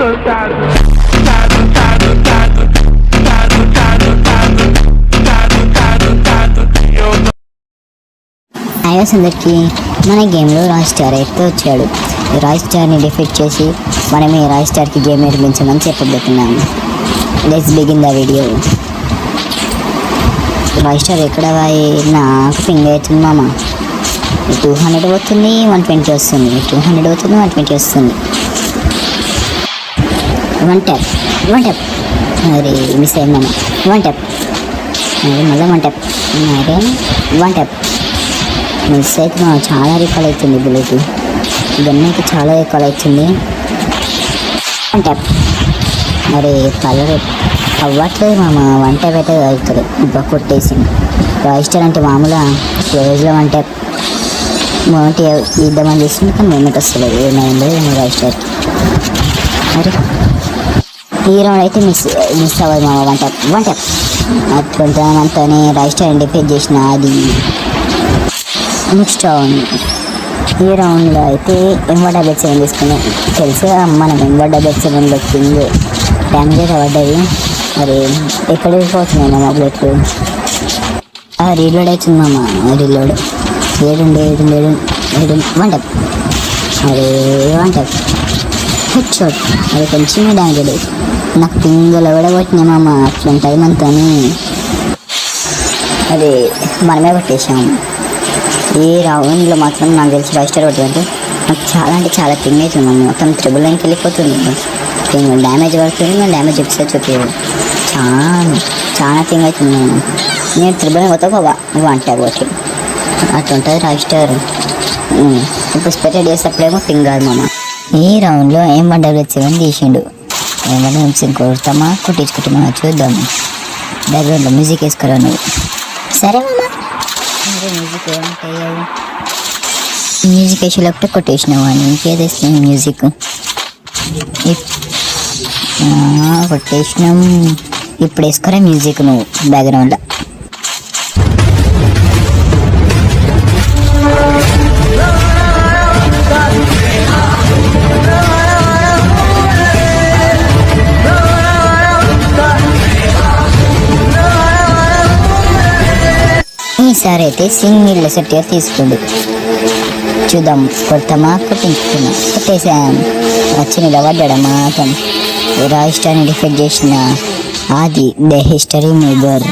Is అందరికీ మన గేమ్లో రాయ్ స్టార్ అయితే వచ్చాడు. రాయ్ స్టార్ని డిఫీట్ చేసి మనమే రాయ్ స్టార్కి గేమ్ నేర్పించమని చెప్పబోతున్నాము. Let's begin the video. Roy star ఎక్కడ నాకు పింగ్ అవుతుంది మామ. 200 అవుతుంది, 120 వస్తుంది, 200 అవుతుంది, 120 వస్తుంది. వన్ ట్యాప్ మరి మిస్ అయింది మామ. వన్ ట్యాప్ మళ్ళీ వన్ ట్యాప్ అరే వన్ ట్యాప్ మిస్ అయితే మామ. చాలా రికాల్ అవుతుంది బుల్లెట్. గన్ అయితే చాలా రికాల్ అవుతుంది. వన్ ట్యాప్ మరి కలర్ అవ్వట్లేదు మామ. వన్ ట్యాప్ అయితే అవుతుంది. ఇంకా కొట్టేసింది. రాయ్ స్టార్ అంటే మామూలుగా క్లోజ్లో వన్ ట్యాప్ మూమెంట్ ఇద్దామని చేసింది, కానీ మూమెంట్ వస్తలేదు. ఏమైందో రాయ్ స్టార్కి. మరి ఈ రౌండ్ అయితే మిస్ అవ్వదు మామ. వన్ ట్యాప్ అట్లుంటానంతోనే రాయ్ స్టార్ డిఫెక్ట్ చేసిన. అది నెక్స్ట్ రౌండ్. ఈ రౌండ్లో అయితే M177 తీసుకున్నాం. తెలుసు మనం M177 కింగ్ డ్యామేజ్ అయితే పడ్డది. మరి ఎక్కడ వెళ్ళిపోతున్నాయి మా బుల్లెట్లు. రీలోడ్ అవుతుందమ్మా. రీలోడ్ ఏడు వన్ ట్యాప్ మరి వన్ ట్యాప్ హెడ్ షాట్. అది కొంచెం డ్యామేజ్. నాకు పింగులు కూడా కొట్టినామమ్మ. అట్లుంటుంది మనతో. అది మనమే కొట్టేసాము. ఈ రౌండ్లో మాత్రం నాకు తెలిసి రాయ్ స్టార్ కొట్టిందంటే నాకు చాలా అంటే చాలా పింగ్ అవుతుంది మమ్మీ. మొత్తం ట్రిబుల్ లైన్కి వెళ్ళిపోతుంది. పింగ్ డ్యామేజ్ పడుతుంది. నేను డ్యామేజ్ ఎపిసోడ్ చూపించాడు. చాలా పింగ్ అవుతుంది నేను. ట్రిబుల్ లైన్ కొత్త వన్ ట్యాప్ కొట్టి అట్లుంటుంది రాయ్ స్టార్. ఇప్పుడు స్పెక్టేట్ చేసేప్పుడేమో పింగ్ కాదు మామ. ఈ రౌండ్లో M177 తీసిండు. M177 కొడతామా కొట్టించుకుంటామా చూద్దాము. బ్యాక్గ్రౌండ్లో మ్యూజిక్ వేసుకురా నువ్వు. సరే మామ. మ్యూజిక్ ఏమంటాయి? మ్యూజిక్ వేసేటప్పుడు కొట్టేసినావు అని ఇంకేదేస్తుంది మ్యూజిక్. కొట్టేసినాం. ఇప్పుడు వేసుకోరా మ్యూజిక్ నువ్వు బ్యాక్గ్రౌండ్లో. ఈసారి అయితే సింగిల్ సెట్ తీసుకోండి. చూద్దాం కొడతామా కొట్టించుకున్నా. కొట్టేసాం. వచ్చి నిలబడ్డాడమ్మా అతను. రాయ్ స్టార్ని డిఫెక్ట్ చేసిన ఆది ద హిస్టరీ మేకర్.